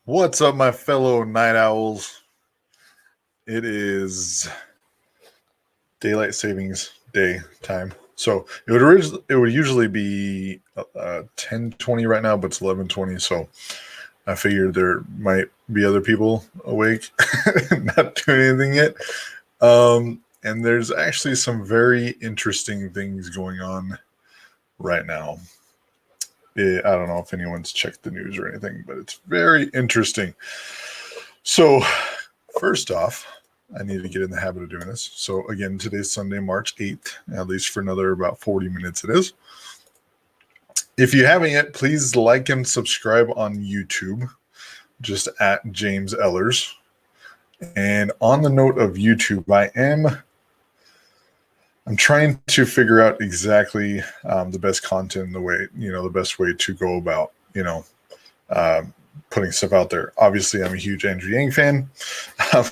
What's up, my fellow night owls? It is daylight savings day time. So it would usually be 10:20 right now, but it's 11:20. So I figured there might be other people awake, not doing anything yet. And there's actually some very interesting things going on right now. I don't know if anyone's checked the news or anything, but it's very interesting. So, first off, I need to get in the habit of doing this. So, again, today's Sunday, March 8th, at least for another about 40 minutes it is. If you haven't yet, please like and subscribe on YouTube, just at James Ellers. And on the note of YouTube, I'm trying to figure out exactly the best content, the best way to go about, putting stuff out there. Obviously, I'm a huge Andrew Yang fan.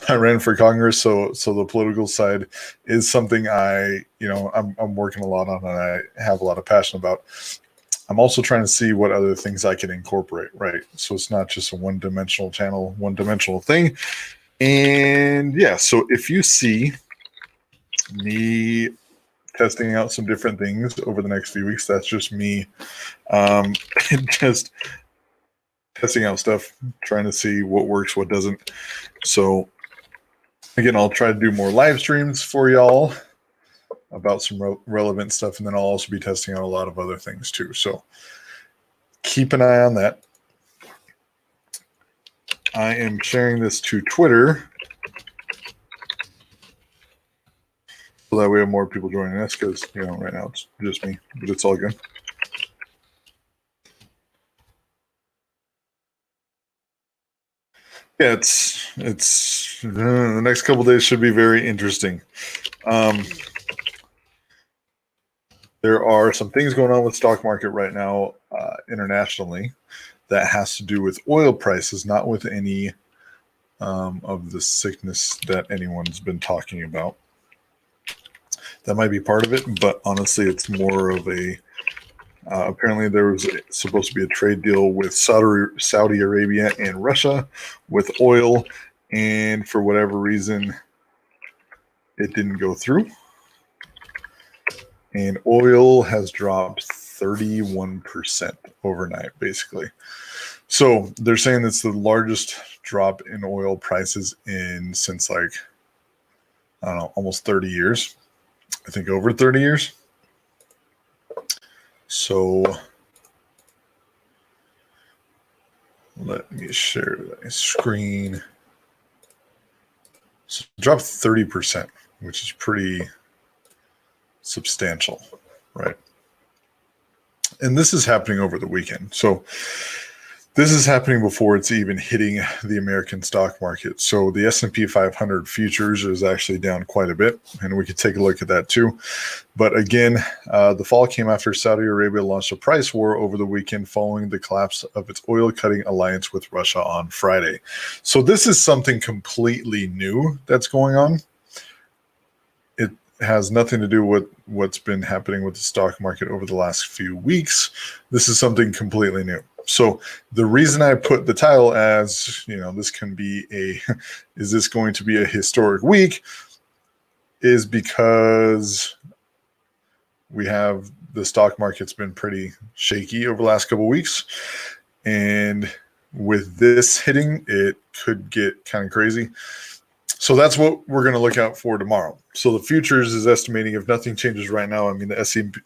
I ran for Congress, so the political side is something I'm working a lot on and I have a lot of passion about. I'm also trying to see what other things I can incorporate, right? So it's not just a one-dimensional channel, one-dimensional thing. And yeah, so if you see me testing out some different things over the next few weeks, that's just me just testing out stuff, trying to see what works, what doesn't. So again, I'll try to do more live streams for y'all about some relevant stuff, and then I'll also be testing out a lot of other things too. So keep an eye on that. I am sharing this to Twitter so that we have more people joining us, because right now it's just me, but it's all good. Yeah, it's the next couple of days should be very interesting. There are some things going on with stock market right now internationally that has to do with oil prices, not with any of the sickness that anyone's been talking about. That might be part of it, but honestly, it's more of a apparently there was supposed to be a trade deal with Saudi Arabia and Russia with oil, and for whatever reason, it didn't go through. And oil has dropped 31% overnight, basically. So they're saying it's the largest drop in oil prices since almost 30 years. I think over 30 years. So let me share my screen. So it dropped 30%, which is pretty substantial, right? And this is happening over the weekend. So this is happening before it's even hitting the American stock market. So the S&P 500 futures is actually down quite a bit, and we could take a look at that too. But again, the fall came after Saudi Arabia launched a price war over the weekend following the collapse of its oil-cutting alliance with Russia on Friday. So this is something completely new that's going on. It has nothing to do with what's been happening with the stock market over the last few weeks. This is something completely new. So the reason I put the title as, this can be is this going to be a historic week, is because we have the stock market's been pretty shaky over the last couple of weeks. And with this hitting, it could get kind of crazy. So that's what we're going to look out for tomorrow. So the futures is estimating, if nothing changes right now, the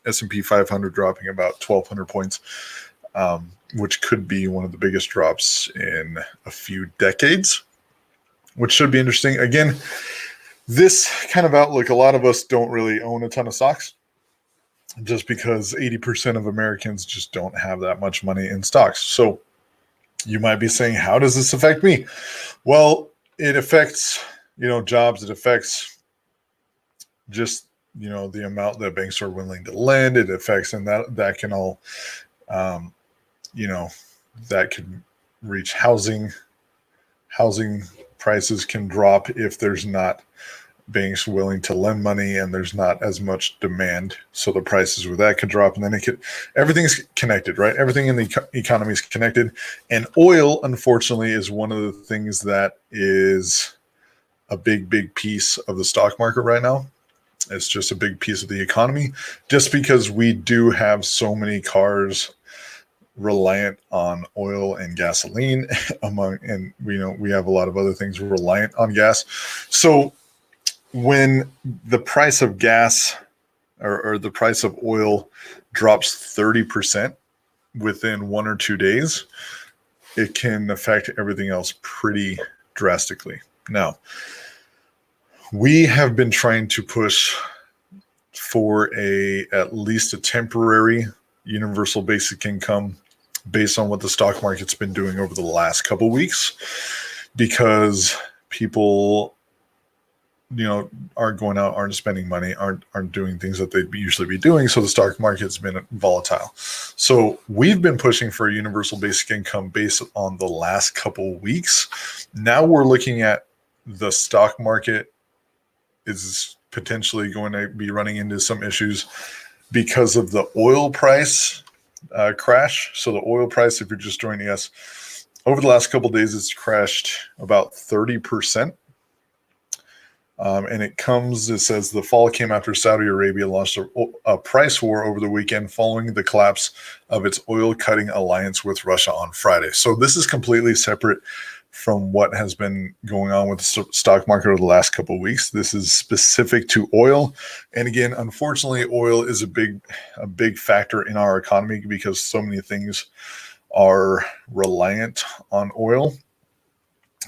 S&P 500 dropping about 1,200 points, which could be one of the biggest drops in a few decades, which should be interesting. Again, this kind of outlook, a lot of us don't really own a ton of stocks, just because 80% of Americans just don't have that much money in stocks. So you might be saying, how does this affect me? Well, it affects, jobs. It affects just, the amount that banks are willing to lend. It affects, and that can all, that could reach housing. Housing prices can drop if there's not banks willing to lend money, and there's not as much demand, so the prices with that could drop, and then everything's connected, right? Everything in the economy is connected, and oil, unfortunately, is one of the things that is a big piece of the stock market right now. It's just a big piece of the economy, just because we do have so many cars reliant on oil and gasoline and we have a lot of other things reliant on gas. So when the price of gas or the price of oil drops 30% within 1 or 2 days, it can affect everything else pretty drastically. Now, we have been trying to push for at least a temporary universal basic income based on what the stock market's been doing over the last couple weeks, because people aren't going out, aren't spending money, aren't doing things that they'd usually be doing. So the stock market's been volatile. So we've been pushing for a universal basic income based on the last couple weeks. Now we're looking at the stock market is potentially going to be running into some issues because of the oil price crash. So the oil price, if you're just joining us, over the last couple of days, it's crashed about 30%. And it says the fall came after Saudi Arabia launched a price war over the weekend following the collapse of its oil cutting alliance with Russia on Friday. So this is completely separate from what has been going on with the stock market over the last couple of weeks. This is specific to oil. And again, unfortunately, oil is a big factor in our economy because so many things are reliant on oil.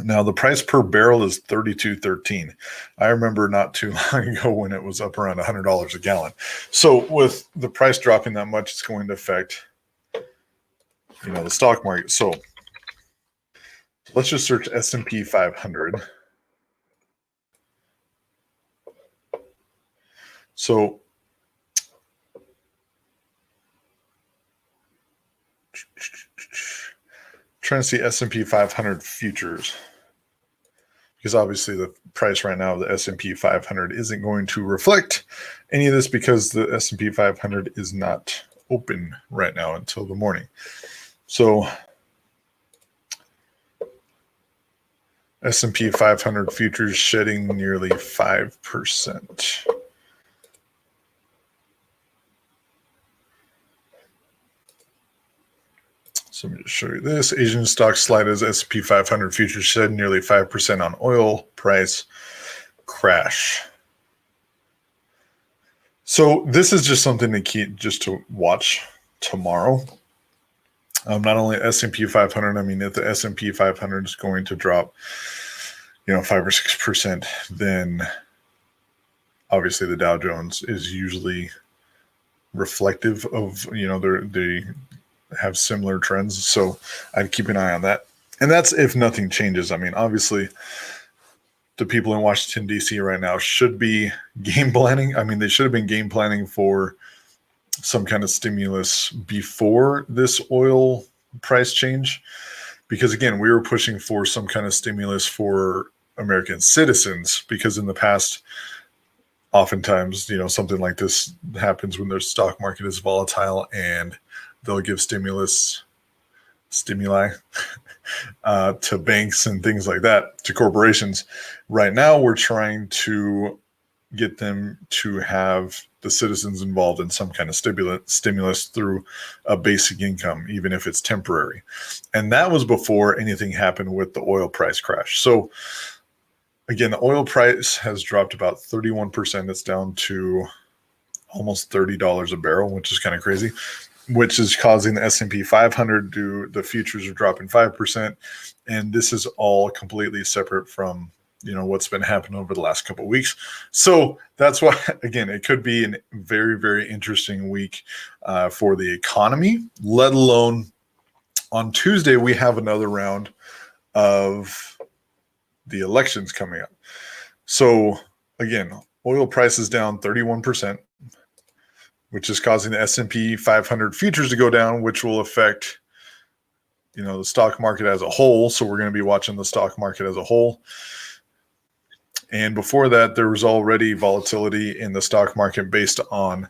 Now, the price per barrel is $32.13. I remember not too long ago when it was up around $100 a gallon. So with the price dropping that much, it's going to affect, the stock market. So let's just search S&P 500. So trying to see S&P 500 futures, because obviously the price right now of the S&P 500 isn't going to reflect any of this because the S&P 500 is not open right now until the morning. So S&P 500 futures shedding nearly 5%. So let me just show you this. Asian stocks slide as S&P 500 futures shed nearly 5% on oil price crash. So this is just something to keep, just to watch tomorrow. Not only S&P 500, I mean, if the S&P 500 is going to drop, 5 or 6%, then obviously the Dow Jones is usually reflective of, they have similar trends. So I'd keep an eye on that. And that's if nothing changes. I mean, obviously the people in Washington, D.C. right now should be game planning. I mean, they should have been game planning for some kind of stimulus before this oil price change, because again, we were pushing for some kind of stimulus for American citizens, because in the past, oftentimes, something like this happens when their stock market is volatile and they'll give stimuli to banks and things like that, to corporations. Right now, we're trying to get them to have the citizens involved in some kind of stimulus through a basic income, even if it's temporary. And that was before anything happened with the oil price crash. So again, the oil price has dropped about 31%. It's down to almost $30 a barrel, which is kind of crazy, which is causing the S&P 500 the futures are dropping 5%. And this is all completely separate from, what's been happening over the last couple of weeks. So that's why, again, it could be a very, very interesting week for the economy, let alone on Tuesday, we have another round of the elections coming up. So again, oil prices down 31%, which is causing the S&P 500 futures to go down, which will affect, the stock market as a whole. So we're going to be watching the stock market as a whole. And before that, there was already volatility in the stock market based on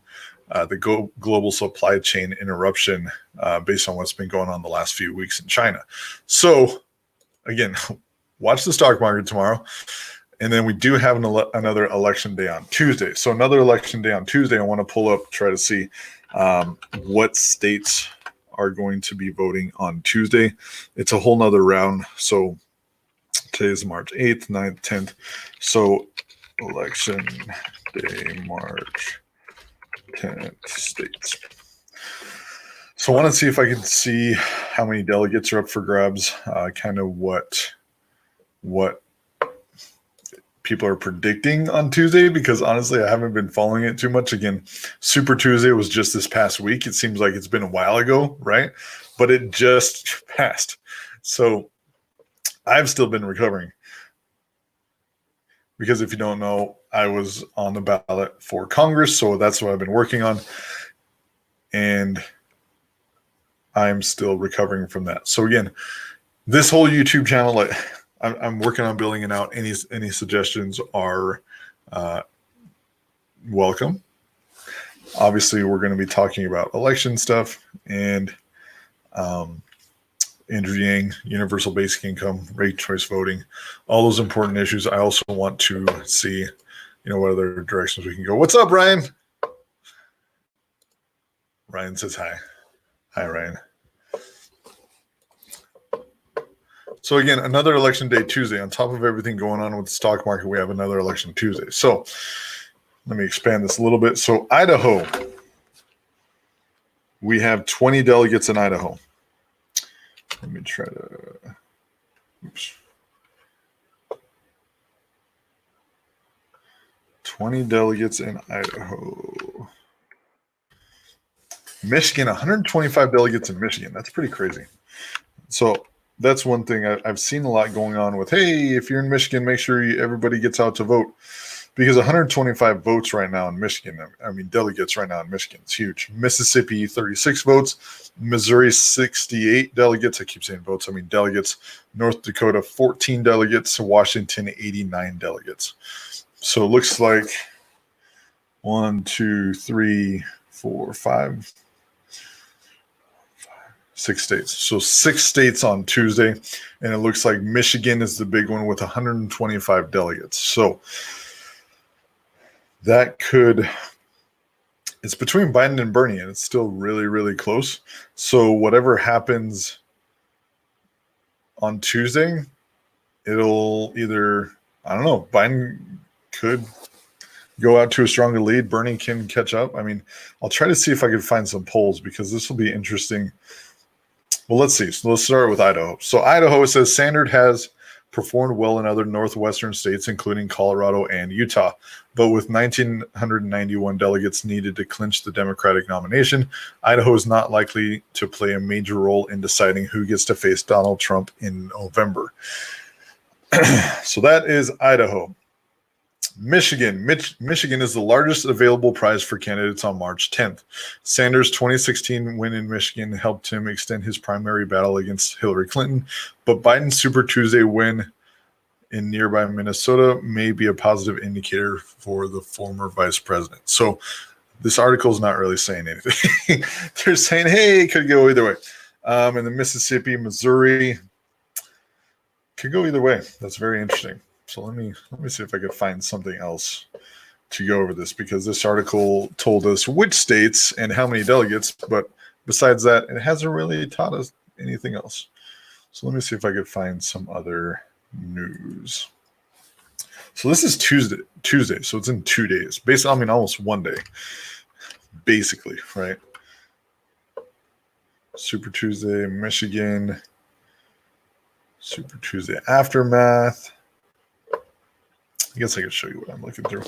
the global supply chain interruption based on what's been going on the last few weeks in China. So again, watch the stock market tomorrow. And then we do have another election day on Tuesday. So another election day on Tuesday, I want to pull up, try to see what states are going to be voting on Tuesday. It's a whole nother round. So today is March 8th, 9th, 10th. So election day, March 10th, states. So I want to see if I can see how many delegates are up for grabs, kind of what people are predicting on Tuesday, because honestly, I haven't been following it too much. Again, Super Tuesday was just this past week. It seems like it's been a while ago, right? But it just passed. So I've still been recovering. Because if you don't know, I was on the ballot for Congress, so that's what I've been working on. And I'm still recovering from that. So again, this whole YouTube channel, like I'm working on building it out. Any suggestions are welcome. Obviously, we're going to be talking about election stuff and Andrew Yang, universal basic income, rate choice voting, all those important issues. I also want to see, what other directions we can go. What's up, Ryan? Ryan says hi. Hi, Ryan. So again, another election day Tuesday. On top of everything going on with the stock market, we have another election Tuesday. So let me expand this a little bit. So Idaho, we have 20 delegates in Idaho. Let me try to, oops. 20 delegates in Idaho. Michigan, 125 delegates in Michigan. That's pretty crazy. So that's one thing I've seen a lot going on with, hey, if you're in Michigan, make sure everybody gets out to vote. Because 125 votes right now in Michigan, delegates right now in Michigan, it's huge. Mississippi, 36 votes. Missouri, 68 delegates. I keep saying votes, I mean delegates. North Dakota, 14 delegates. Washington, 89 delegates. So it looks like 1, 2, 3, 4, 5, 6 states. So 6 states on Tuesday. And it looks like Michigan is the big one with 125 delegates. So that it's between Biden and Bernie, and it's still really, really close. So whatever happens on Tuesday, it'll either, I don't know, Biden could go out to a stronger lead. Bernie can catch up. I'll try to see if I can find some polls, because this will be interesting. Well, let's see. So let's start with Idaho. So Idaho says Sanders has performed well in other northwestern states, including Colorado and Utah. But with 1,991 delegates needed to clinch the Democratic nomination, Idaho is not likely to play a major role in deciding who gets to face Donald Trump in November. So that is Idaho. Michigan. Michigan is the largest available prize for candidates on March 10th. Sanders' 2016 win in Michigan helped him extend his primary battle against Hillary Clinton, but Biden's Super Tuesday win in nearby Minnesota may be a positive indicator for the former vice president. So this article is not really saying anything. They're saying, hey, it could go either way. And the Mississippi, Missouri could go either way. That's very interesting. So let me see if I can find something else to go over this, because this article told us which states and how many delegates, but besides that, it hasn't really taught us anything else. So let me see if I could find some other news. So this is Tuesday, so it's in 2 days. Basically, almost 1 day, basically, right? Super Tuesday, Michigan, Super Tuesday aftermath. I guess I could show you what I'm looking through.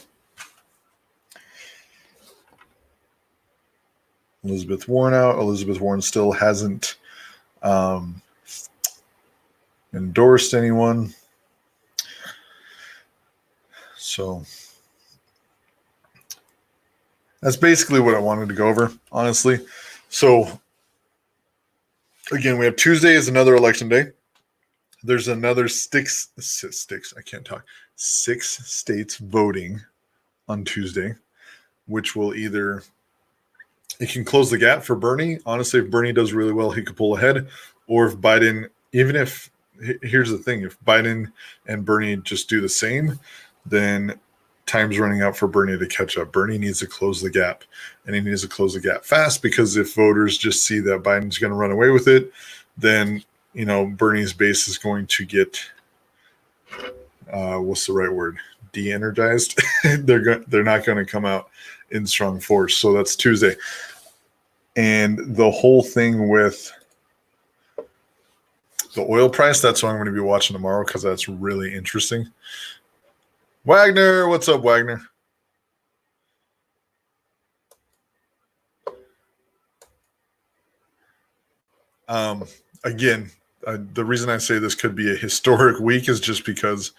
Elizabeth Warren out. Elizabeth Warren still hasn't endorsed anyone. So that's basically what I wanted to go over, honestly. So again, we have Tuesday is another election day. there's another six. I can't talk. 6 states voting on Tuesday, which will either it can close the gap for Bernie. Honestly, if Bernie does really well, he could pull ahead. Or if Biden, even if here's the thing, if Biden and Bernie just do the same, then time's running out for Bernie to catch up. Bernie needs to close the gap, and he needs to close the gap fast, because if voters just see that Biden's going to run away with it, then Bernie's base is going to get what's the right word? De-energized. They're not going to come out in strong force. So that's Tuesday, and the whole thing with the oil price, that's what I'm going to be watching tomorrow, because that's really interesting. Wagner, what's up, Wagner? Again, the reason I say this could be a historic week is just because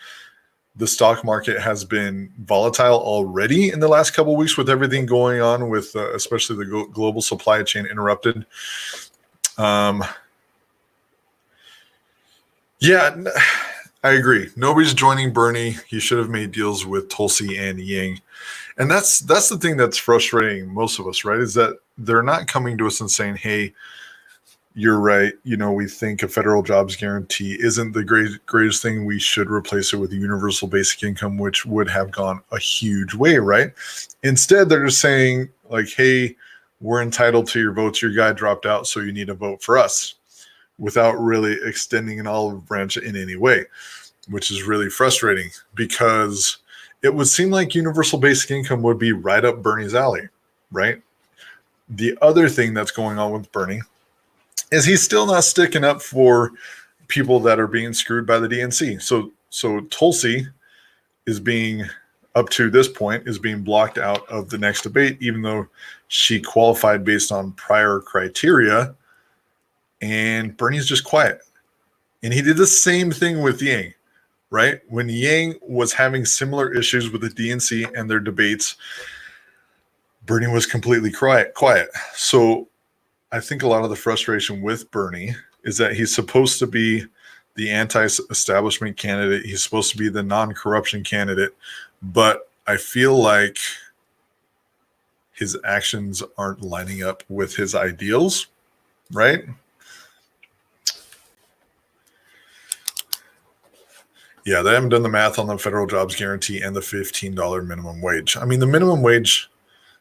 the stock market has been volatile already in the last couple of weeks with everything going on with especially the global supply chain interrupted. Yeah, I agree. Nobody's joining Bernie. He should have made deals with Tulsi and Yang. And that's the thing that's frustrating most of us, right? Is that they're not coming to us and saying, hey, you're right. We think a federal jobs guarantee isn't the greatest thing. We should replace it with a universal basic income, which would have gone a huge way, right? Instead, they're just saying, like, hey, we're entitled to your votes. Your guy dropped out, so you need to vote for us, without really extending an olive branch in any way, which is really frustrating, because it would seem like universal basic income would be right up Bernie's alley, right? The other thing that's going on with Bernie is he's still not sticking up for people that are being screwed by the DNC. So Tulsi is being, up to this point, is being blocked out of the next debate, even though she qualified based on prior criteria. And Bernie's just quiet. And he did the same thing with Yang, right? When Yang was having similar issues with the DNC and their debates, Bernie was completely quiet. So I think a lot of the frustration with Bernie is that he's supposed to be the anti-establishment candidate. He's supposed to be the non-corruption candidate. But I feel like his actions aren't lining up with his ideals, right? Yeah, they haven't done the math on the federal jobs guarantee and the $15 minimum wage. I mean, the minimum wage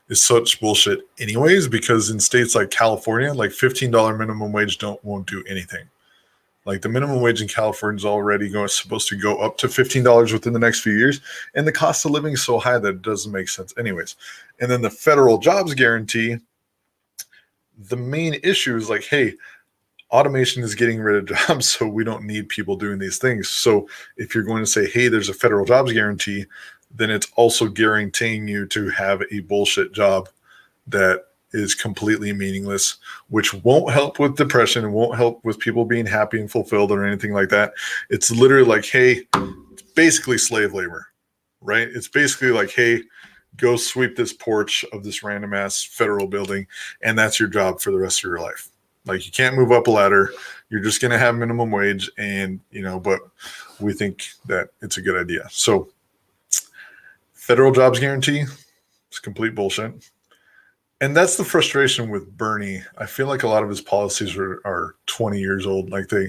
is such bullshit anyways, because in states like California, like $15 minimum wage won't do anything. Like the minimum wage in California is already supposed to go up to $15 within the next few years, and the cost of living is so high that it doesn't make sense anyways. And then the federal jobs guarantee, the main issue is like, hey, automation is getting rid of jobs, so we don't need people doing these things. So if you're going to say, hey, there's a federal jobs guarantee, then it's also guaranteeing you to have a bullshit job that is completely meaningless, which won't help with depression and won't help with people being happy and fulfilled or anything like that. It's literally like, hey, it's basically slave labor, right? It's basically like, hey, go sweep this porch of this random ass federal building, and that's your job for the rest of your life. Like, you can't move up a ladder. You're just going to have minimum wage, and, but we think that it's a good idea. So federal jobs guarantee is complete bullshit. And that's the frustration with Bernie. I feel like a lot of his policies are 20 years old. Like they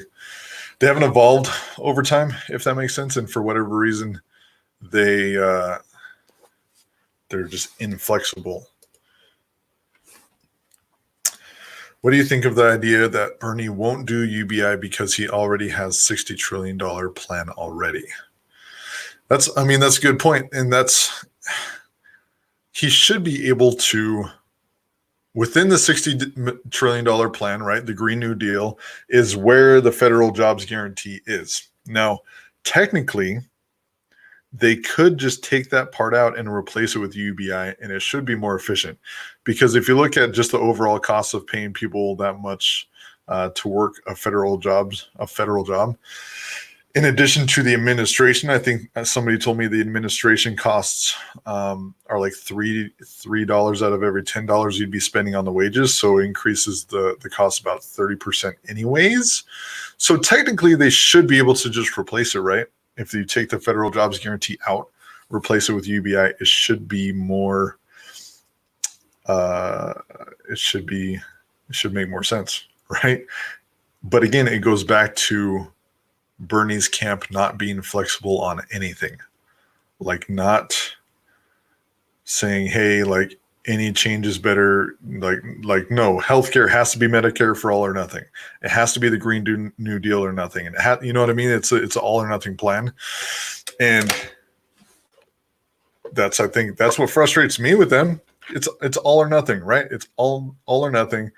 haven't evolved over time, if that makes sense. And for whatever reason, they're just inflexible. What do you think of the idea that Bernie won't do UBI because he already has $60 trillion plan already? That's a good point. And he should be able to, within the $60 trillion plan, right? The Green New Deal is where the federal jobs guarantee is. Now, technically, they could just take that part out and replace it with UBI, and it should be more efficient. Because if you look at just the overall cost of paying people that much to work a federal job, In addition to the administration, I think somebody told me the administration costs are like $3 out of every $10 you'd be spending on the wages. So it increases the cost about 30% anyways. So technically they should be able to just replace it, right? If you take the federal jobs guarantee out, replace it with UBI, it should be more it should make more sense, right? But again, it goes back to Bernie's camp not being flexible on anything, like not saying, hey, like any change is better. Like no, healthcare has to be Medicare for all or nothing. It has to be the Green New Deal or nothing. And you know what I mean? It's an all or nothing plan. And I think that's what frustrates me with them. It's all or nothing, right? It's all or nothing.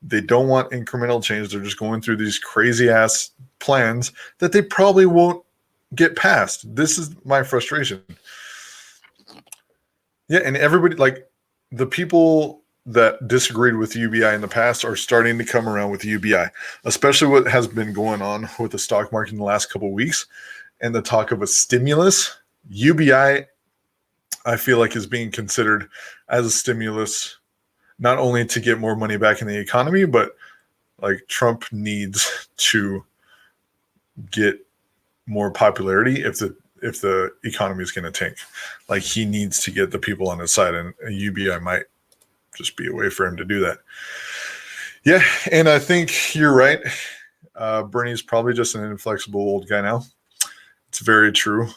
They don't want incremental change. They're just going through these crazy ass plans that they probably won't get past. This is my frustration. Yeah, and everybody, like the people that disagreed with UBI in the past are starting to come around with UBI, especially what has been going on with the stock market in the last couple of weeks and the talk of a stimulus. UBI, I feel like, is being considered as a stimulus, not only to get more money back in the economy, but like Trump needs to get more popularity if the economy is going to tank. Like he needs to get the people on his side, and a UBI might just be a way for him to do that. Yeah, and I think you're right. Bernie's probably just an inflexible old guy now. It's very true.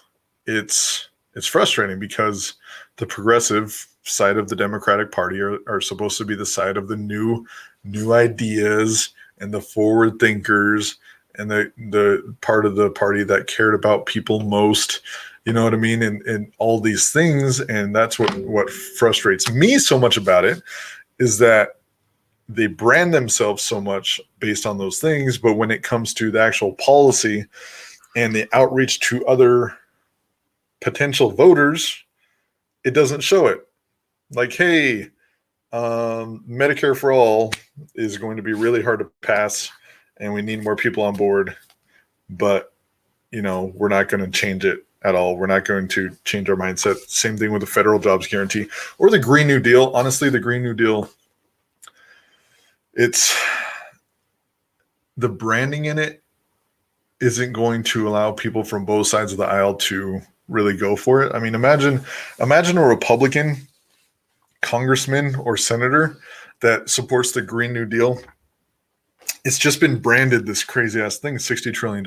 It's frustrating because the progressive side of the Democratic Party are supposed to be the side of the new ideas and the forward thinkers and the part of the party that cared about people most, you know what I mean? And all these things. And that's what frustrates me so much about it is that they brand themselves so much based on those things. But when it comes to the actual policy and the outreach to other potential voters, it doesn't show it. Like, hey, Medicare for all is going to be really hard to pass and we need more people on board, but we're not going to change it at all. We're not going to change our mindset. Same thing with the federal jobs guarantee or the Green New Deal. Honestly, the Green New Deal, it's the branding in it isn't going to allow people from both sides of the aisle to really go for it. I mean, imagine a Republican congressman or senator that supports the Green New Deal. It's just been branded this crazy ass thing. $60 trillion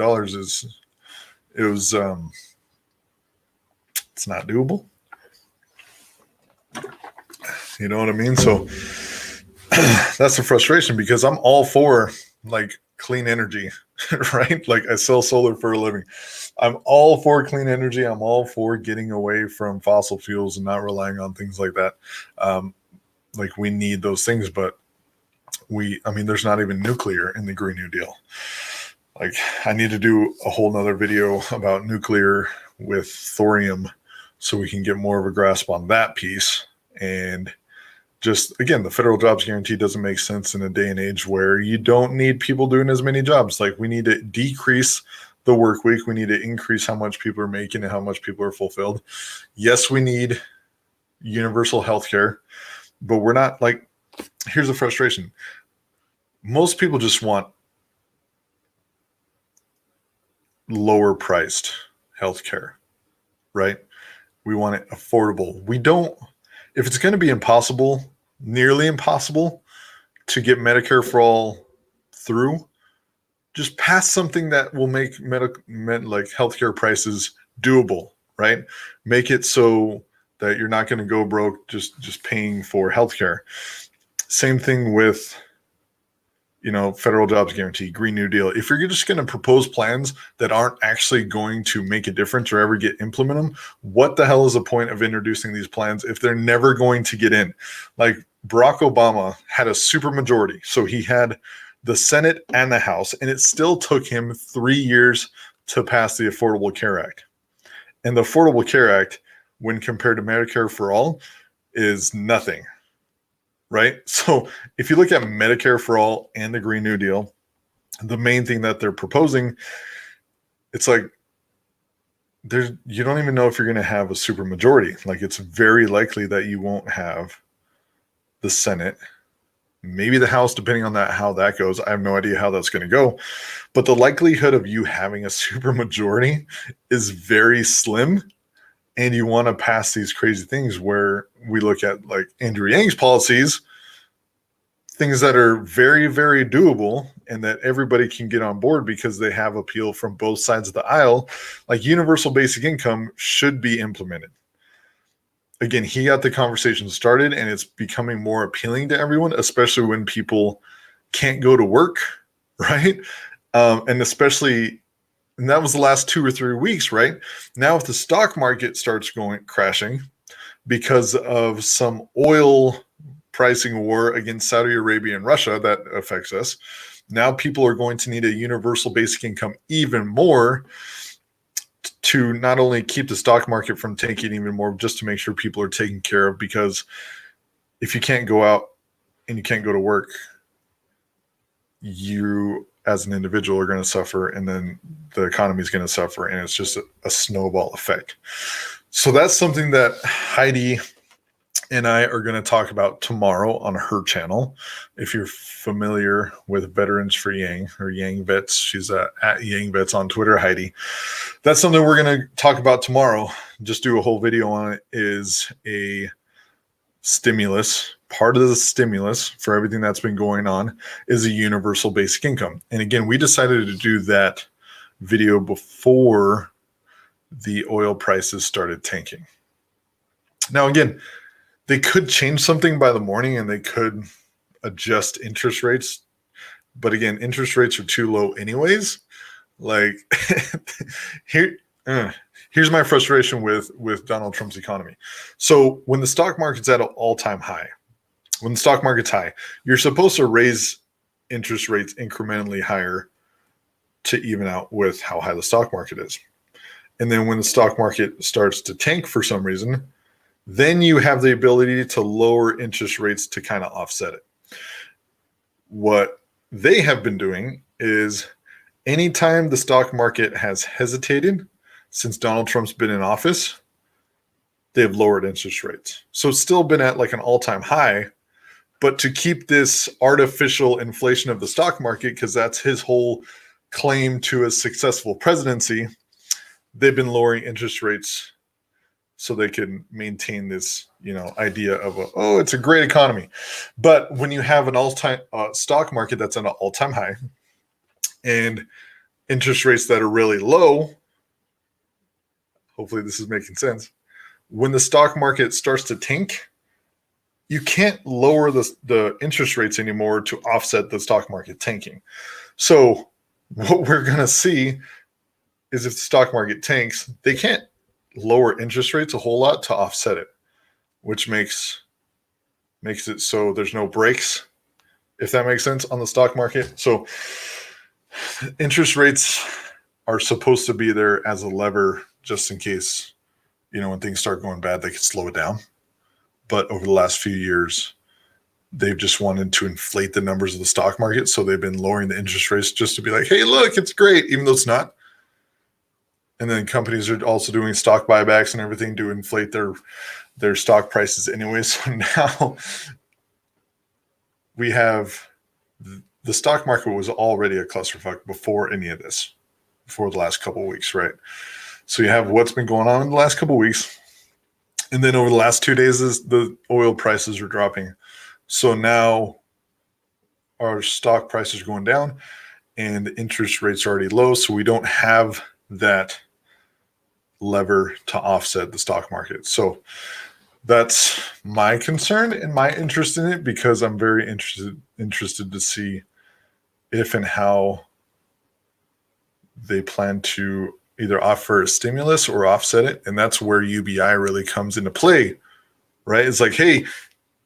it's not doable. You know what I mean? So that's the frustration because I'm all for like clean energy, right? Like I sell solar for a living. I'm all for clean energy. I'm all for getting away from fossil fuels and not relying on things like that. Like we need those things, but there's not even nuclear in the Green New Deal. Like I need to do a whole nother video about nuclear with thorium so we can get more of a grasp on that piece. And just, again, the federal jobs guarantee doesn't make sense in a day and age where you don't need people doing as many jobs. Like we need to decrease the work week. We need to increase how much people are making and how much people are fulfilled. Yes, we need universal health care, but we're not like, here's the frustration. Most people just want lower priced health care, right? We want it affordable. We don't, if it's going to be impossible, nearly impossible to get Medicare for all through, just pass something that will make like healthcare prices doable, right? Make it so that you're not going to go broke just paying for healthcare. Same thing with, federal jobs guarantee, Green New Deal. If you're just going to propose plans that aren't actually going to make a difference or ever get implement them, what the hell is the point of introducing these plans if they're never going to get in? Like Barack Obama had a super majority. So he had the Senate and the House, and it still took him 3 years to pass the Affordable Care Act. And the Affordable Care Act, when compared to Medicare for all, is nothing. Right? So if you look at Medicare for all and the Green New Deal, the main thing that they're proposing it's like you don't even know if you're going to have a super majority. Like, it's very likely that you won't have the Senate, maybe the House, depending on how that goes. I have no idea how that's going to go, but the likelihood of you having a super majority is very slim. And you want to pass these crazy things where we look at like Andrew Yang's policies, things that are very, very doable and that everybody can get on board because they have appeal from both sides of the aisle. Like universal basic income should be implemented. Again, he got the conversation started and it's becoming more appealing to everyone, especially when people can't go to work, right? And especially, and that was the last 2 or 3 weeks, right? Now, if the stock market starts crashing because of some oil pricing war against Saudi Arabia and Russia that affects us, now people are going to need a universal basic income even more to not only keep the stock market from tanking even more, just to make sure people are taken care of. Because if you can't go out and you can't go to work, you as an individual are going to suffer, and then the economy is going to suffer, and it's just a snowball effect. So that's something that Heidi and I are going to talk about tomorrow on her channel. If you're familiar with Veterans for Yang or Yang Vets, she's at Yang Vets on Twitter, Heidi. That's something we're going to talk about tomorrow. Just do a whole video on it. Is a stimulus. Part of the stimulus for everything that's been going on is a universal basic income. And again, we decided to do that video before the oil prices started tanking. Now, again, they could change something by the morning and they could adjust interest rates. But again, interest rates are too low anyways. Like here's my frustration with Donald Trump's economy. So when the stock market's at an all-time high, when the stock market's high, you're supposed to raise interest rates incrementally higher to even out with how high the stock market is. And then when the stock market starts to tank for some reason, then you have the ability to lower interest rates to kind of offset it. What they have been doing is anytime the stock market has hesitated since Donald Trump's been in office, they've lowered interest rates. So it's still been at like an all-time high, but to keep this artificial inflation of the stock market, because that's his whole claim to a successful presidency, they've been lowering interest rates so they can maintain this, idea of it's a great economy. But when you have an all-time stock market that's at an all-time high and interest rates that are really low, hopefully this is making sense. When the stock market starts to tank, you can't lower the interest rates anymore to offset the stock market tanking. So what we're going to see is if the stock market tanks, they can't lower interest rates a whole lot to offset it, which makes it so there's no breaks, if that makes sense, on the stock market. So interest rates are supposed to be there as a lever just in case, when things start going bad, they can slow it down. But over the last few years, they've just wanted to inflate the numbers of the stock market. So they've been lowering the interest rates just to be like, hey, look, it's great, even though it's not. And then companies are also doing stock buybacks and everything to inflate their stock prices anyway. So now we have the stock market was already a clusterfuck before any of this, before the last couple of weeks, right? So you have what's been going on in the last couple of weeks. And then over the last 2 days, the oil prices are dropping. So now our stock prices are going down and the interest rates are already low. So we don't have that lever to offset the stock market. So that's my concern and my interest in it, because I'm very interested to see if and how they plan to either offer a stimulus or offset it. And that's where UBI really comes into play, right? It's like, hey,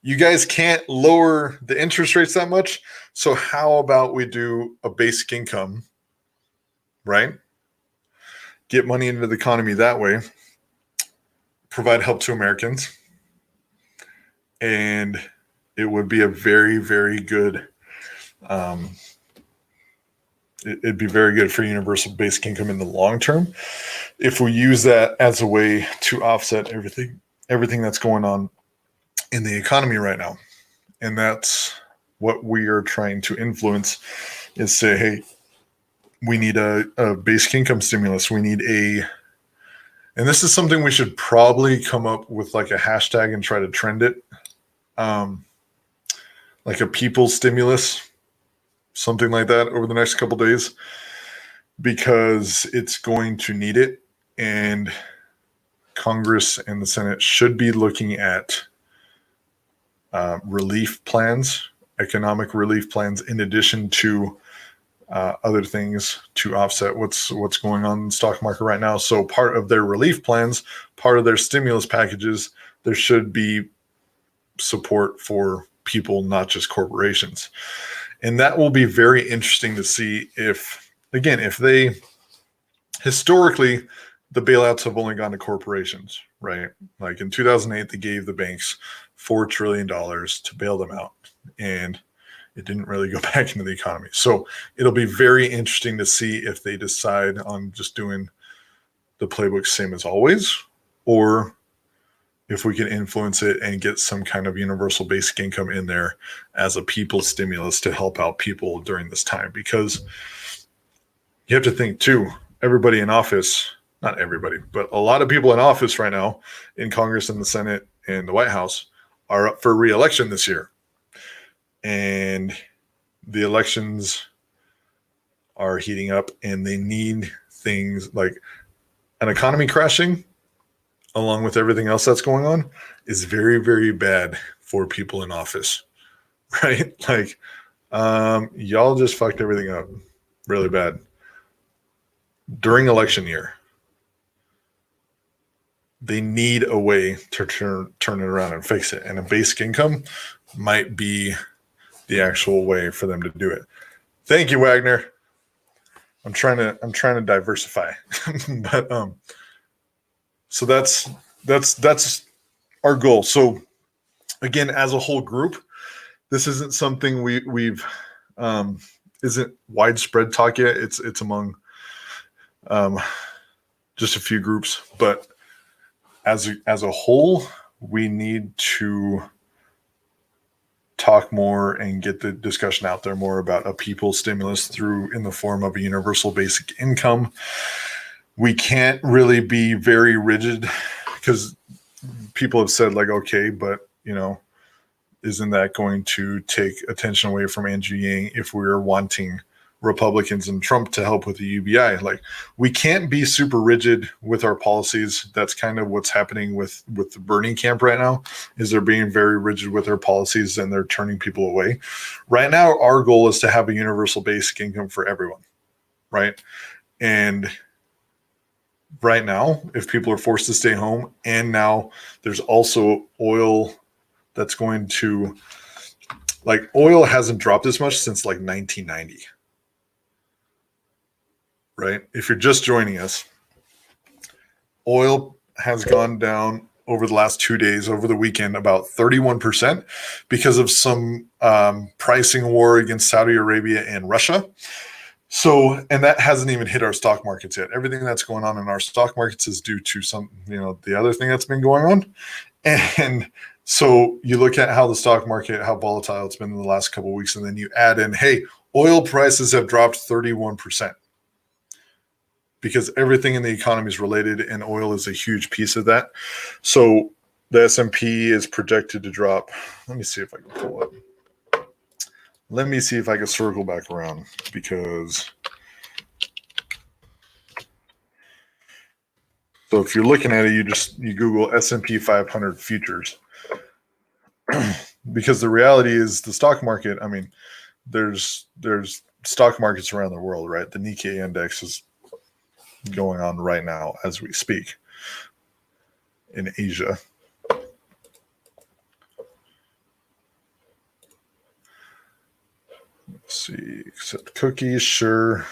you guys can't lower the interest rates that much. So how about we do a basic income, right? Get money into the economy that way, provide help to Americans. And it would be a very, very good it'd be very good for universal basic income in the long term if we use that as a way to offset everything that's going on in the economy right now. And that's what we are trying to influence is say, hey, we need a basic income stimulus. We need and this is something we should probably come up with like a hashtag and try to trend it. Like a people's stimulus, something like that over the next couple days, because it's going to need it. And Congress and the Senate should be looking at relief plans, economic relief plans, in addition to other things to offset what's going on in the stock market right now. So part of their relief plans, part of their stimulus packages, there should be support for people, not just corporations. And that will be very interesting to see if they historically, the bailouts have only gone to corporations, right? Like in 2008, they gave the banks $4 trillion to bail them out. And it didn't really go back into the economy. So it'll be very interesting to see if they decide on just doing the playbook same as always, or if we can influence it and get some kind of universal basic income in there as a people's stimulus to help out people during this time. Because you have to think too, everybody in office, not everybody, but a lot of people in office right now in Congress and the Senate and the White House are up for re-election this year. And the elections are heating up, and they need things like an economy crashing along with everything else that's going on is very, very bad for people in office, right? Like, y'all just fucked everything up really bad during election year. They need a way to turn it around and fix it. And a basic income might be the actual way for them to do it. Thank you, Wagner. I'm trying to diversify, but so that's our goal. So again, as a whole group, this isn't something we've isn't widespread talk yet. It's among just a few groups, but as a whole, we need to talk more and get the discussion out there more about a people's stimulus through in the form of a universal basic income. We can't really be very rigid because people have said like, okay, but isn't that going to take attention away from Andrew Yang if we're wanting Republicans and Trump to help with the UBI? Like, we can't be super rigid with our policies. That's kind of what's happening with the Bernie camp right now, is they're being very rigid with their policies and they're turning people away. Right now, our goal is to have a universal basic income for everyone, right? And right now, if people are forced to stay home, and now there's also oil that's going to, like, oil hasn't dropped as much since like 1990. Right? If you're just joining us, oil has gone down over the last 2 days, over the weekend, about 31% because of some pricing war against Saudi Arabia and Russia. So, and that hasn't even hit our stock markets yet. Everything that's going on in our stock markets is due to some, the other thing that's been going on. And so you look at how the stock market, how volatile it's been in the last couple of weeks, and then you add in, hey, oil prices have dropped 31%. Because everything in the economy is related, and oil is a huge piece of that. So the S&P is projected to drop. Let me see if I can pull it. Let me see if I can circle back around, because so if you're looking at it, you Google S&P 500 futures, because the reality is the stock market. I mean, there's stock markets around the world, right? The Nikkei index is going on right now as we speak in Asia. Let's see, accept cookies, sure.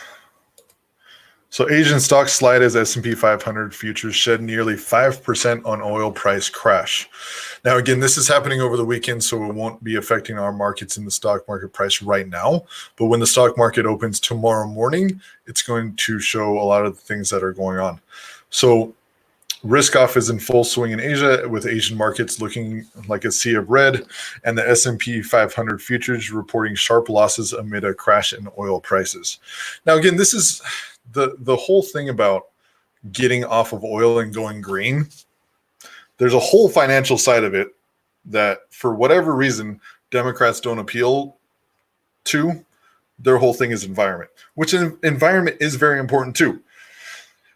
So Asian stocks slide as S&P 500 futures shed nearly 5% on oil price crash. Now, again, this is happening over the weekend, so it won't be affecting our markets in the stock market price right now. But when the stock market opens tomorrow morning, it's going to show a lot of the things that are going on. So risk off is in full swing in Asia, with Asian markets looking like a sea of red, and the S&P 500 futures reporting sharp losses amid a crash in oil prices. Now, again, this is the whole thing about getting off of oil and going green. There's a whole financial side of it that, for whatever reason, Democrats don't appeal to. Their whole thing is environment, which environment is very important too.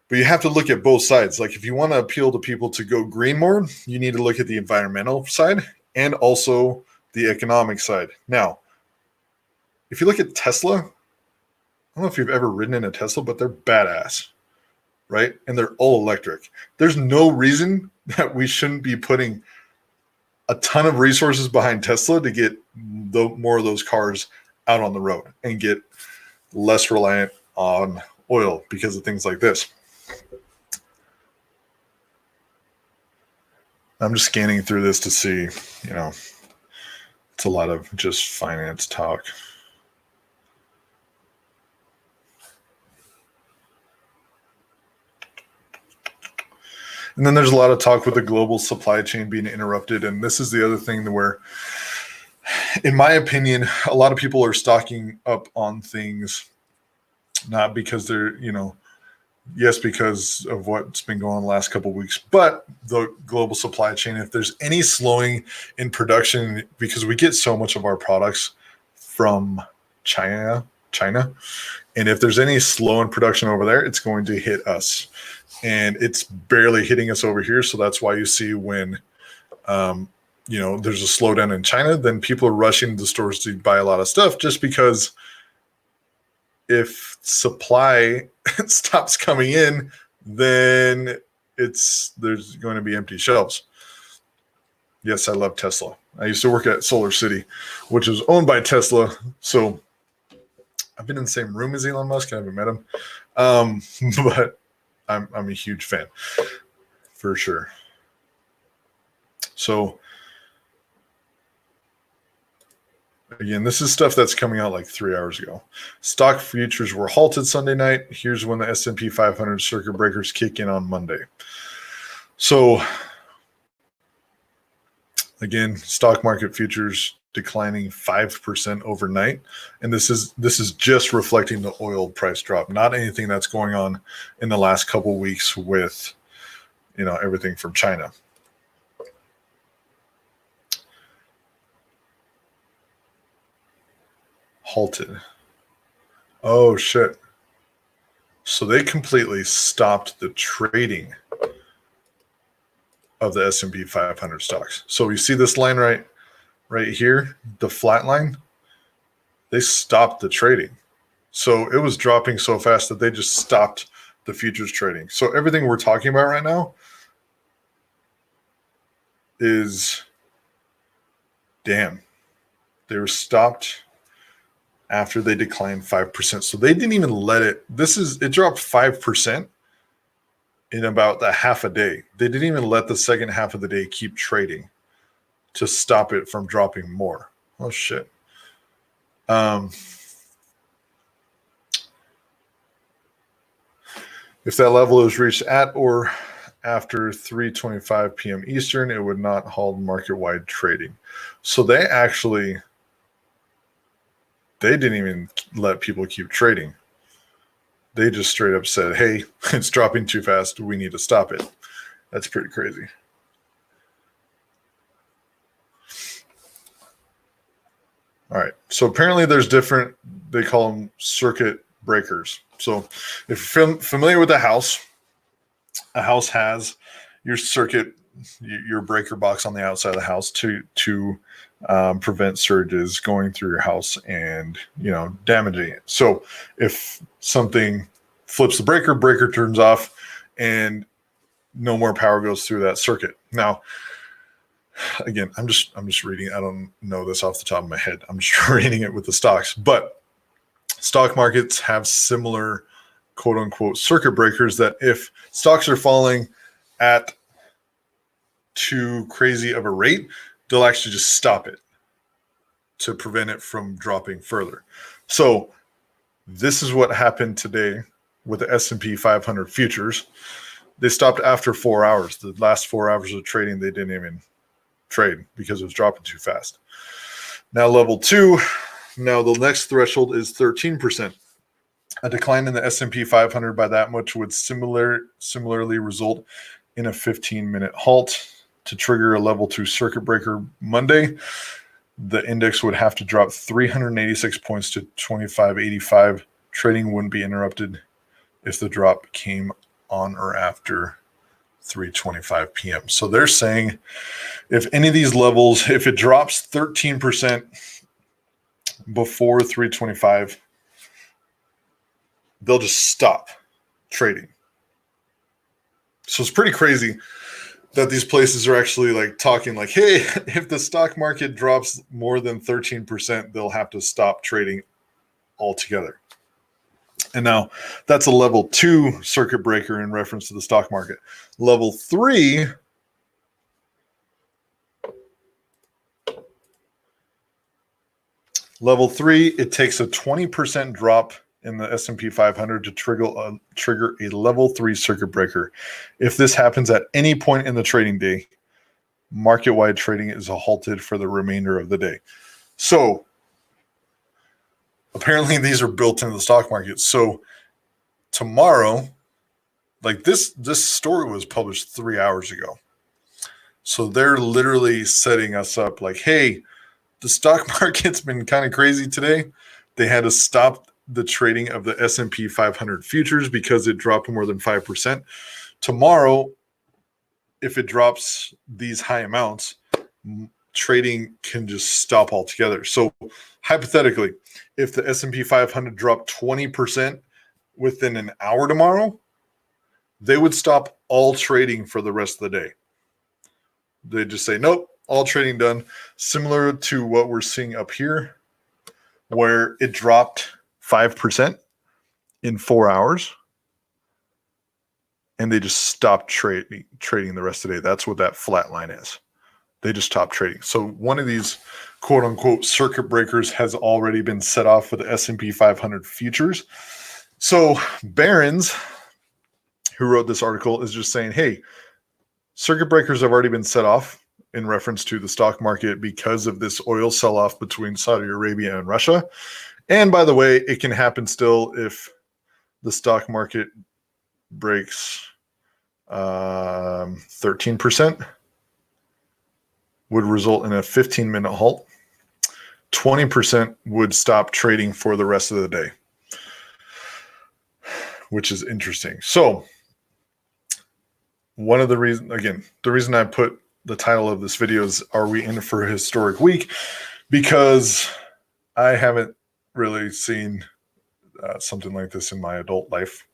But you have to look at both sides. Like, if you want to appeal to people to go green more, you need to look at the environmental side and also the economic side. Now, if you look at Tesla, I don't know if you've ever ridden in a Tesla, but they're badass, right? And they're all electric. There's no reason that we shouldn't be putting a ton of resources behind Tesla to get more of those cars out on the road and get less reliant on oil because of things like this. I'm just scanning through this to see, it's a lot of just finance talk. And then there's a lot of talk with the global supply chain being interrupted. And this is the other thing where, in my opinion, a lot of people are stocking up on things, not because they're, yes, because of what's been going on the last couple of weeks, but the global supply chain, if there's any slowing in production, because we get so much of our products from China, and if there's any slow in production over there, it's going to hit us. And it's barely hitting us over here. So that's why you see when, there's a slowdown in China, then people are rushing to the stores to buy a lot of stuff, just because if supply stops coming in, then there's going to be empty shelves. Yes, I love Tesla. I used to work at Solar City, which is owned by Tesla. So I've been in the same room as Elon Musk. I haven't met him. But I'm a huge fan for sure. So again, this is stuff that's coming out like 3 hours ago. Stock futures were halted Sunday night. Here's when the S&P 500 circuit breakers kick in on Monday. So again, stock market futures declining 5% overnight. And this is just reflecting the oil price drop, not anything that's going on in the last couple of weeks with, everything from China. Halted. Oh, shit. So they completely stopped the trading of the S&P 500 stocks. So you see this line right here, the flat line, they stopped the trading. So it was dropping so fast that they just stopped the futures trading. So everything we're talking about right now is, damn, they were stopped after they declined 5%. So they didn't even let it dropped 5% in about the half a day. They didn't even let the second half of the day keep trading to stop it from dropping more. Oh shit. If that level is reached at or after 3:25 p.m. Eastern, it would not halt market-wide trading. So they didn't even let people keep trading. They just straight up said, hey, it's dropping too fast. We need to stop it. That's pretty crazy. All right. So apparently there's different, they call them circuit breakers. So if you're familiar with a house has your circuit, your breaker box on the outside of the house to prevent surges going through your house and, damaging it. So if something flips the breaker turns off and no more power goes through that circuit. Now, again, I'm just reading. I don't know this off the top of my head. I'm just reading it with the stocks, but stock markets have similar quote unquote circuit breakers that if stocks are falling at too crazy of a rate, they'll actually just stop it to prevent it from dropping further. So this is what happened today with the S&P 500 futures. They stopped after 4 hours. The last 4 hours of trading, they didn't even trade because it was dropping too fast. Now level 2, now the next threshold is 13%. A decline in the S&P 500 by that much would similarly result in a 15-minute halt. To trigger a level 2 circuit breaker Monday, the index would have to drop 386 points to 2585. Trading wouldn't be interrupted if the drop came on or after 3:25 p.m. So they're saying if any of these levels, if it drops 13% before 3:25, they'll just stop trading. So it's pretty crazy that these places are actually like talking like, hey, if the stock market drops more than 13%, they'll have to stop trading altogether. And now that's a level 2 circuit breaker in reference to the stock market. Level 3, it takes a 20% drop in the S&P 500 to trigger a level 3 circuit breaker. If this happens at any point in the trading day, market-wide trading is halted for the remainder of the day. So apparently these are built into the stock market. So tomorrow, like this story was published 3 hours ago. So they're literally setting us up like, hey, the stock market's been kind of crazy today. They had to stop the trading of the S&P 500 futures because it dropped more than 5%. Tomorrow, if it drops these high amounts, trading can just stop altogether. So hypothetically, if the S&P 500 dropped 20% within an hour tomorrow, they would stop all trading for the rest of the day. They just say, nope, all trading done. Similar to what we're seeing up here, where it dropped 5% in 4 hours, and they just stopped trading the rest of the day. That's what that flat line is. They just stopped trading. So one of these quote unquote circuit breakers has already been set off for the S&P 500 futures. So Barron's, who wrote this article, is just saying, hey, circuit breakers have already been set off in reference to the stock market because of this oil sell-off between Saudi Arabia and Russia. And by the way, it can happen still if the stock market breaks 13%, would result in a 15-minute halt. 20% would stop trading for the rest of the day, which is interesting. So one of the reasons, again, the reason I put the title of this video is, are we in for a historic week? Because I haven't really seen something like this in my adult life,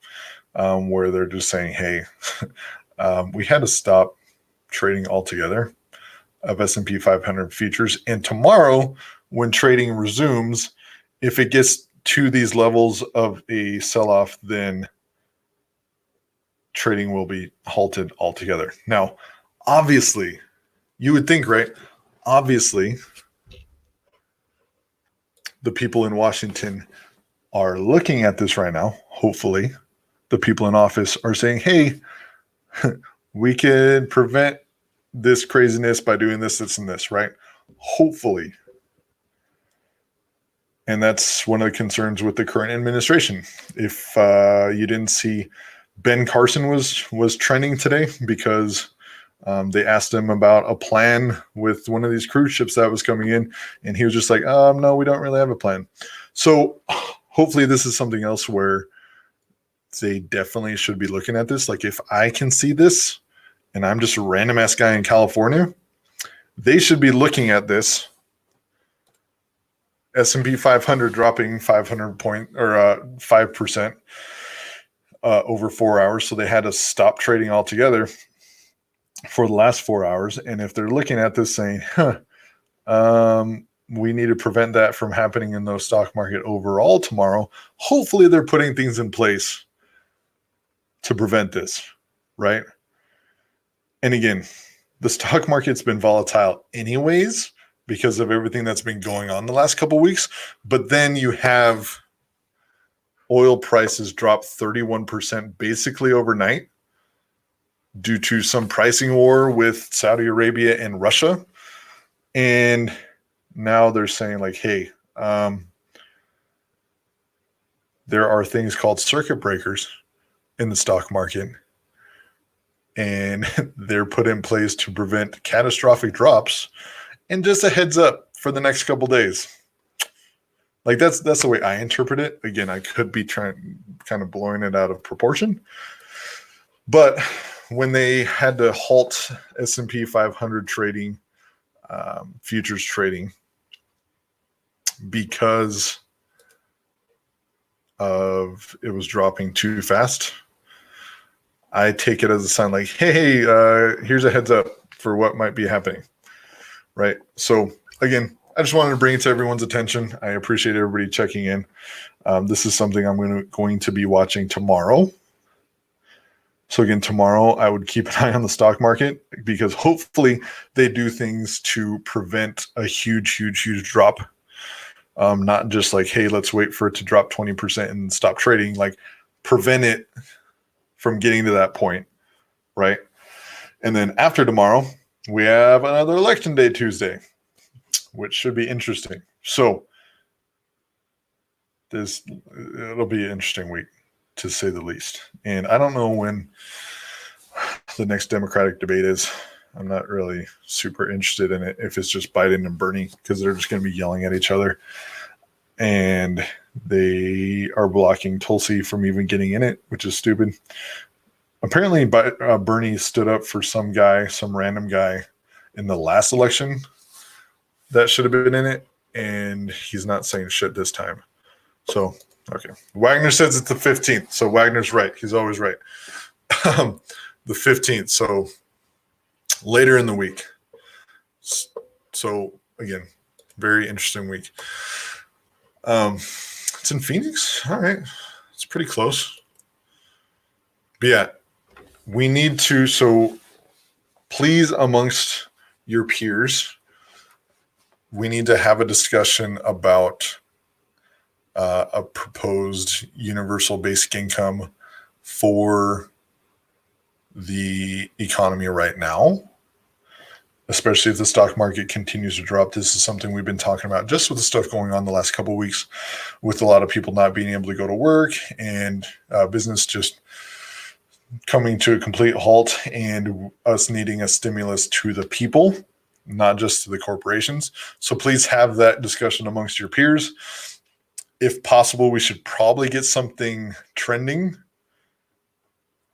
where they're just saying, hey, we had to stop trading altogether of S&P 500 futures. And tomorrow, when trading resumes, if it gets to these levels of a sell-off, then trading will be halted altogether. Now, obviously, you would think, right? Obviously, the people in Washington are looking at this right now. Hopefully, the people in office are saying, hey, we can prevent this craziness by doing this, this, and this, right? Hopefully. And that's one of the concerns with the current administration. If you didn't see, Ben Carson was trending today because they asked him about a plan with one of these cruise ships that was coming in, and he was just like, no, we don't really have a plan. So hopefully this is something else where they definitely should be looking at this. Like, if I can see this and I'm just a random ass guy in California, they should be looking at this. S&P 500 dropping 5% over 4 hours. So they had to stop trading altogether for the last 4 hours. And if they're looking at this saying, we need to prevent that from happening in the stock market overall tomorrow, hopefully they're putting things in place to prevent this, right? And again, the stock market's been volatile anyways because of everything that's been going on the last couple of weeks. But then you have oil prices drop 31% basically overnight due to some pricing war with Saudi Arabia and Russia. And now they're saying like, hey, there are things called circuit breakers in the stock market, and they're put in place to prevent catastrophic drops. And just a heads up for the next couple days. Like that's the way I interpret it. Again, I could be kind of blowing it out of proportion. But when they had to halt S&P 500 trading, futures trading, because of it was dropping too fast, I take it as a sign like, hey, here's a heads up for what might be happening, right? So again, I just wanted to bring it to everyone's attention. I appreciate everybody checking in. This is something I'm going to be watching tomorrow. So again, tomorrow I would keep an eye on the stock market because hopefully they do things to prevent a huge drop. Not just like, hey, let's wait for it to drop 20% and stop trading. Like prevent it from getting to that point, right? And then after tomorrow, we have another election day Tuesday, which should be interesting. So it'll be an interesting week, to say the least. And I don't know when the next Democratic debate is. I'm not really super interested in it if it's just Biden and Bernie, because they're just going to be yelling at each other. And they are blocking Tulsi from even getting in it, which is stupid. Apparently, Bernie stood up for some random guy in the last election that should have been in it, and he's not saying shit this time. So, okay. Wagner says it's the 15th, so Wagner's right. He's always right. The 15th, so later in the week. So, again, very interesting week. It's in Phoenix. All right. It's pretty close. But yeah, we need to, so please, amongst your peers, we need to have a discussion about a proposed universal basic income for the economy right now, especially if the stock market continues to drop. This is something we've been talking about just with the stuff going on the last couple of weeks, with a lot of people not being able to go to work and business just coming to a complete halt, and us needing a stimulus to the people, not just to the corporations. So please have that discussion amongst your peers. If possible, we should probably get something trending,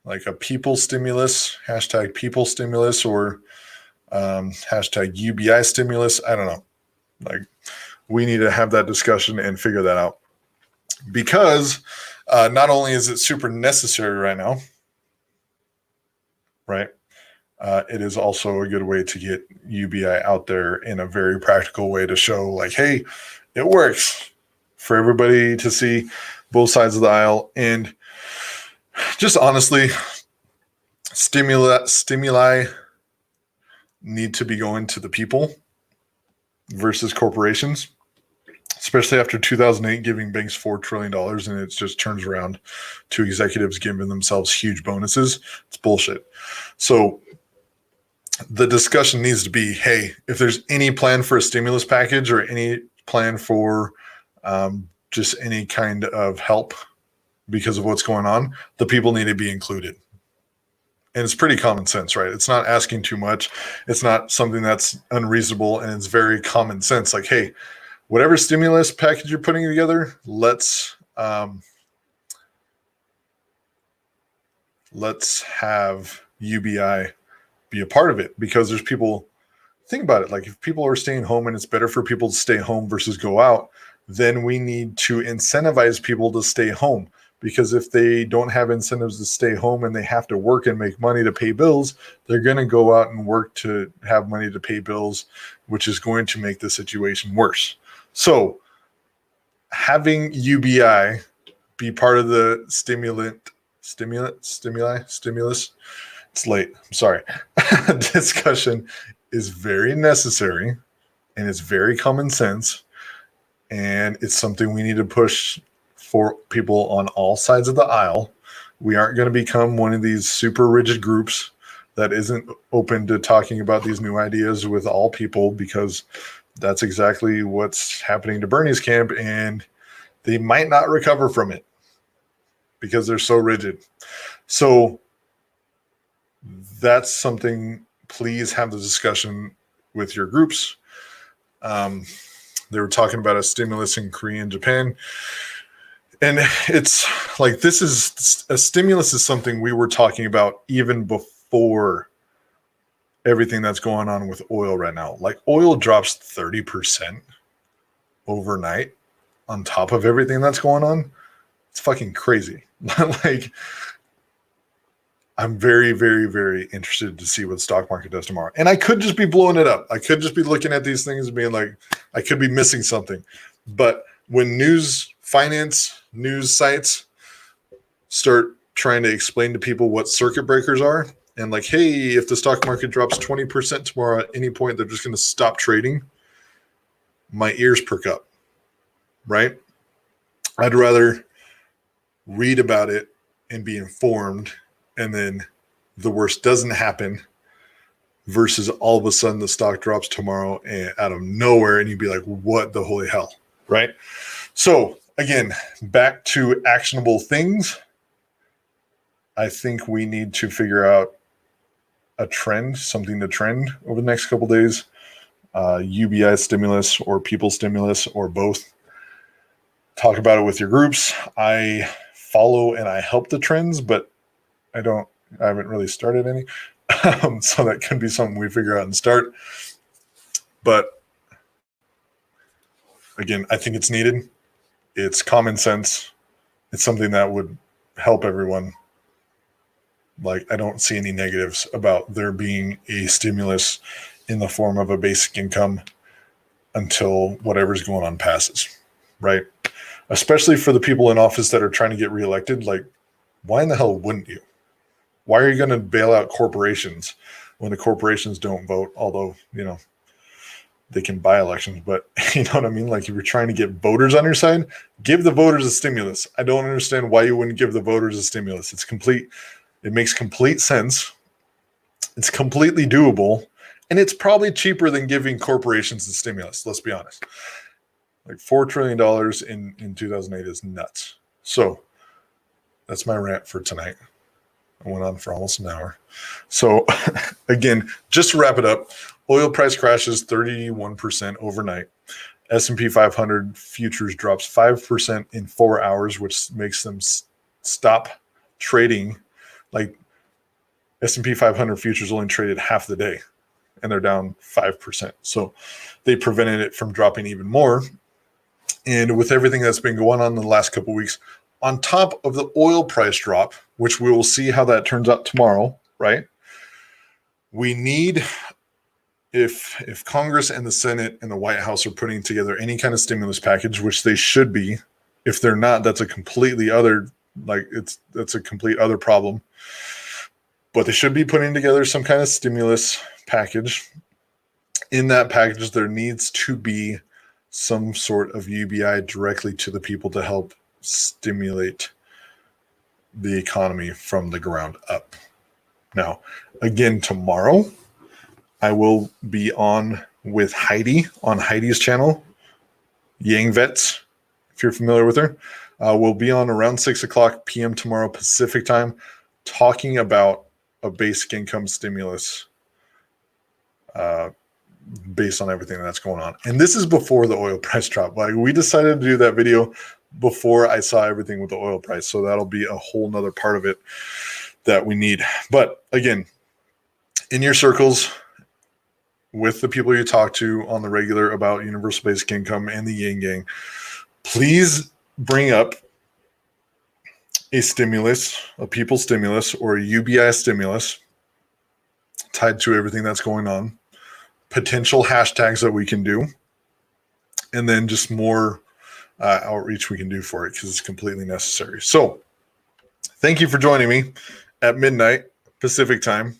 like a people stimulus, hashtag people stimulus, or hashtag UBI stimulus. I don't know. Like, we need to have that discussion and figure that out, because not only is it super necessary right now, right? It is also a good way to get UBI out there in a very practical way to show like, hey, it works, for everybody to see both sides of the aisle. And just honestly, stimuli need to be going to the people versus corporations, especially after 2008 giving banks $4 trillion and it just turns around to executives giving themselves huge bonuses. It's bullshit. So the discussion needs to be, hey, if there's any plan for a stimulus package or any plan for just any kind of help because of what's going on, the people need to be included. And it's pretty common sense, right? It's not asking too much. It's not something that's unreasonable, and it's very common sense. Like, hey, whatever stimulus package you're putting together, let's have UBI be a part of it, because there's people, think about it, like if people are staying home and it's better for people to stay home versus go out, then we need to incentivize people to stay home. Because if they don't have incentives to stay home and they have to work and make money to pay bills, they're going to go out and work to have money to pay bills, which is going to make the situation worse. So having UBI be part of the stimulus. It's late. I'm sorry. Discussion is very necessary and it's very common sense. And it's something we need to push for people on all sides of the aisle. We aren't going to become one of these super rigid groups that isn't open to talking about these new ideas with all people, because that's exactly what's happening to Bernie's camp, and they might not recover from it because they're so rigid. So that's something, please have the discussion with your groups. They were talking about a stimulus in Korea and Japan. And it's like, this is a stimulus is something we were talking about even before everything that's going on with oil right now. Like, oil drops 30% overnight on top of everything that's going on. It's fucking crazy. Like, I'm very, very, very interested to see what the stock market does tomorrow. And I could just be blowing it up. I could just be looking at these things and being like, I could be missing something. But when finance news sites start trying to explain to people what circuit breakers are, and like, hey, if the stock market drops 20% tomorrow at any point, they're just going to stop trading, my ears perk up, right? I'd rather read about it and be informed, and then the worst doesn't happen, versus all of a sudden the stock drops tomorrow and out of nowhere and you'd be like, what the holy hell, right? So again, back to actionable things. I think we need to figure out a trend, something to trend over the next couple of days. UBI stimulus or people stimulus or both. Talk about it with your groups. I follow and I help the trends, but I haven't really started any. So that can be something we figure out and start. But again, I think it's needed. It's common sense. It's something that would help everyone. Like, I don't see any negatives about there being a stimulus in the form of a basic income until whatever's going on passes, right? Especially for the people in office that are trying to get reelected. Like, why in the hell wouldn't you? Why are you going to bail out corporations when the corporations don't vote? Although, they can buy elections, but you know what I mean? Like, if you're trying to get voters on your side, give the voters a stimulus. I don't understand why you wouldn't give the voters a stimulus. It makes complete sense. It's completely doable. And it's probably cheaper than giving corporations a stimulus. Let's be honest. Like, $4 trillion in 2008 is nuts. So that's my rant for tonight. I went on for almost an hour. So again, just to wrap it up, oil price crashes 31% overnight. S&P 500 futures drops 5% in 4 hours, which makes them stop trading. Like, S&P 500 futures only traded half the day, and they're down 5%. So they prevented it from dropping even more. And with everything that's been going on in the last couple of weeks, on top of the oil price drop, which we will see how that turns out tomorrow, right? We need, if Congress and the Senate and the White House are putting together any kind of stimulus package, which they should be. If they're not, that's a completely other, that's a complete other problem. But they should be putting together some kind of stimulus package. In that package, there needs to be some sort of UBI directly to the people to help stimulate the economy from the ground up. Now, again, tomorrow, I will be on with Heidi on Heidi's channel, Yang Vets, if you're familiar with her. We'll be on around 6:00 p.m. tomorrow Pacific time, talking about a basic income stimulus based on everything that's going on. And this is before the oil price drop. Like, we decided to do that video before I saw everything with the oil price. So that'll be a whole nother part of it that we need. But again, in your circles, with the people you talk to on the regular about universal basic income and the Yang Gang, please bring up a stimulus, a people stimulus, or a UBI stimulus tied to everything that's going on, potential hashtags that we can do, and then just more outreach we can do for it, because it's completely necessary. So thank you for joining me at midnight Pacific time.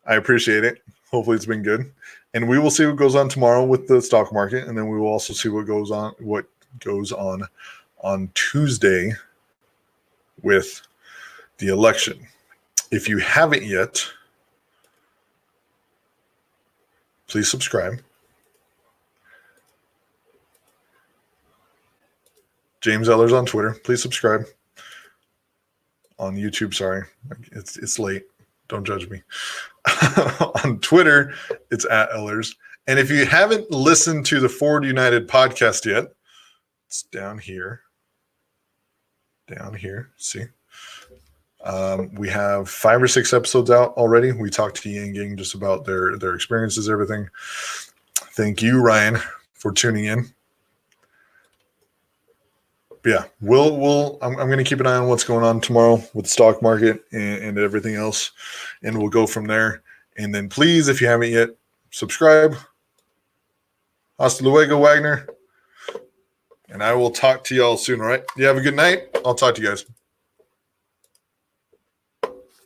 I appreciate it. Hopefully it's been good. And we will see what goes on tomorrow with the stock market. And then we will also see what goes on Tuesday with the election. If you haven't yet, please subscribe. James Ellers on Twitter. Please subscribe. On YouTube, sorry. It's late. Don't judge me. On Twitter, it's at Ellers. And if you haven't listened to the Ford United podcast yet, it's down here. Down here. See? We have 5 or 6 episodes out already. We talked to Yang Gang just about their experiences, everything. Thank you, Ryan, for tuning in. But yeah, I'm going to keep an eye on what's going on tomorrow with the stock market and everything else, and we'll go from there. And then please, if you haven't yet, subscribe. Hasta luego, Wagner. And I will talk to y'all soon, all right? You have a good night. I'll talk to you guys.